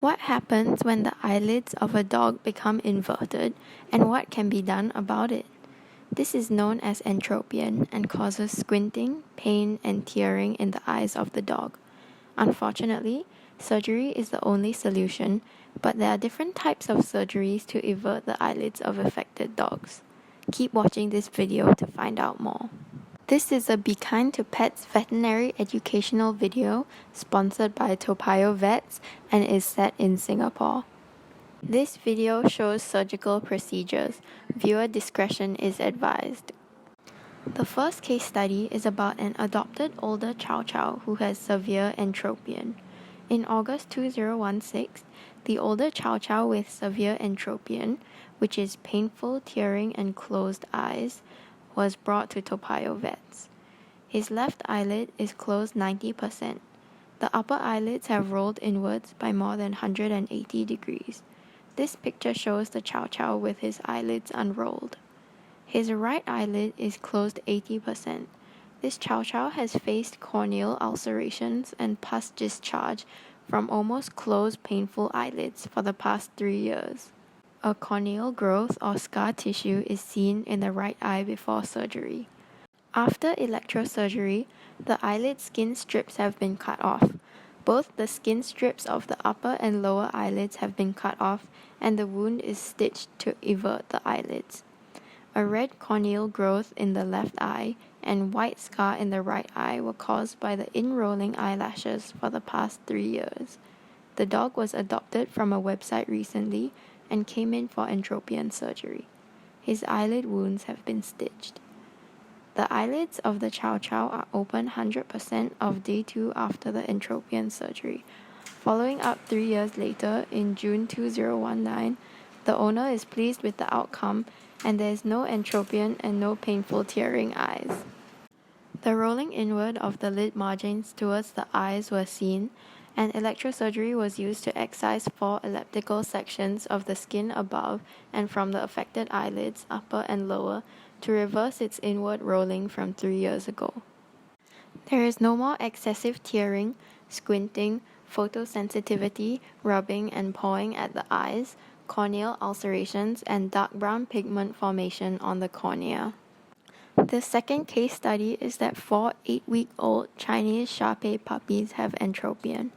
What happens when the eyelids of a dog become inverted, and what can be done about it? This is known as entropion and causes squinting, pain, and tearing in the eyes of the dog. Unfortunately, surgery is the only solution, but there are different types of surgeries to invert the eyelids of affected dogs. Keep watching this video to find out more. This is a Be Kind to Pets veterinary educational video sponsored by Toa Payoh Vets and is set in Singapore. This video shows surgical procedures. Viewer discretion is advised. The first case study is about an adopted older Chow Chow who has severe entropion. In August 2016, the older Chow Chow with severe entropion, which is painful tearing and closed eyes, was brought to Toa Payoh Vets. His left eyelid is closed 90%. The upper eyelids have rolled inwards by more than 180 degrees. This picture shows the Chow Chow with his eyelids unrolled. His right eyelid is closed 80%. This Chow Chow has faced corneal ulcerations and pus discharge from almost closed painful eyelids for the past 3 years. A corneal growth or scar tissue is seen in the right eye before surgery. After electrosurgery, the eyelid skin strips have been cut off. Both the skin strips of the upper and lower eyelids have been cut off, and the wound is stitched to invert the eyelids. A red corneal growth in the left eye and white scar in the right eye were caused by the in-rolling eyelashes for the past 3 years. The dog was adopted from a website recently and came in for entropion surgery. His eyelid wounds have been stitched. The eyelids of the Chow Chow are open 100% of day 2 after the entropion surgery. Following up 3 years later, in June 2019, the owner is pleased with the outcome and there is no entropion and no painful tearing eyes. The rolling inward of the lid margins towards the eyes were seen, and electrosurgery was used to excise 4 elliptical sections of the skin above and from the affected eyelids, upper and lower, to reverse its inward rolling from 3 years ago. There is no more excessive tearing, squinting, photosensitivity, rubbing and pawing at the eyes, corneal ulcerations, and dark brown pigment formation on the cornea. The second case study is that 4 8-week-old Chinese sharpei puppies have entropion.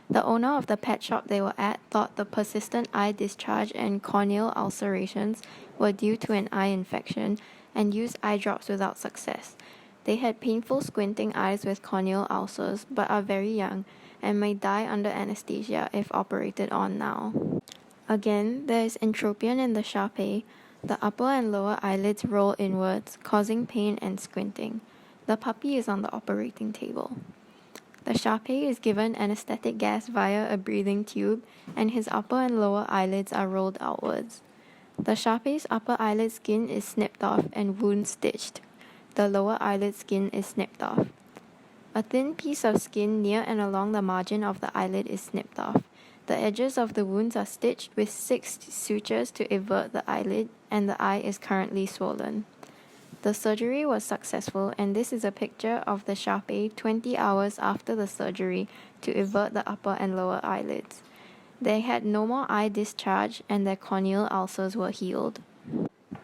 The owner of the pet shop they were at thought the persistent eye discharge and corneal ulcerations were due to an eye infection and used eye drops without success. They had painful squinting eyes with corneal ulcers but are very young and may die under anesthesia if operated on now. Again, there is entropion in the sharpei. The upper and lower eyelids roll inwards, causing pain and squinting. The puppy is on the operating table. The sharpei is given anesthetic gas via a breathing tube, and his upper and lower eyelids are rolled outwards. The sharpei's upper eyelid skin is snipped off and wound stitched. The lower eyelid skin is snipped off. A thin piece of skin near and along the margin of the eyelid is snipped off. The edges of the wounds are stitched with 6 sutures to invert the eyelid, and the eye is currently swollen. The surgery was successful, and this is a picture of the sharpei 20 hours after the surgery to invert the upper and lower eyelids. They had no more eye discharge and their corneal ulcers were healed.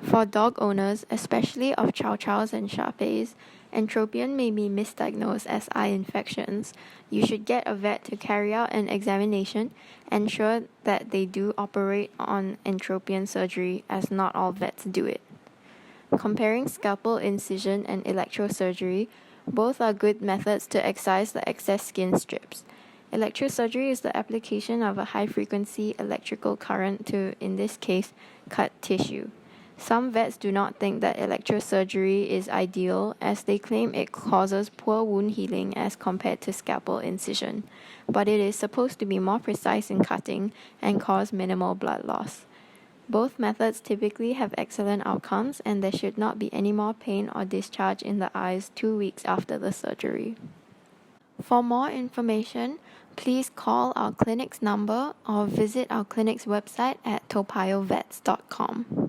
For dog owners, especially of Chow Chows and Sharpeis, entropion may be misdiagnosed as eye infections. You should get a vet to carry out an examination, ensure that they do operate on entropion surgery, as not all vets do it. Comparing scalpel incision and electrosurgery, both are good methods to excise the excess skin strips. Electrosurgery is the application of a high-frequency electrical current to, in this case, cut tissue. Some vets do not think that electrosurgery is ideal, as they claim it causes poor wound healing as compared to scalpel incision, but it is supposed to be more precise in cutting and cause minimal blood loss. Both methods typically have excellent outcomes, and there should not be any more pain or discharge in the eyes 2 weeks after the surgery. For more information, please call our clinic's number or visit our clinic's website at topayohvets.com.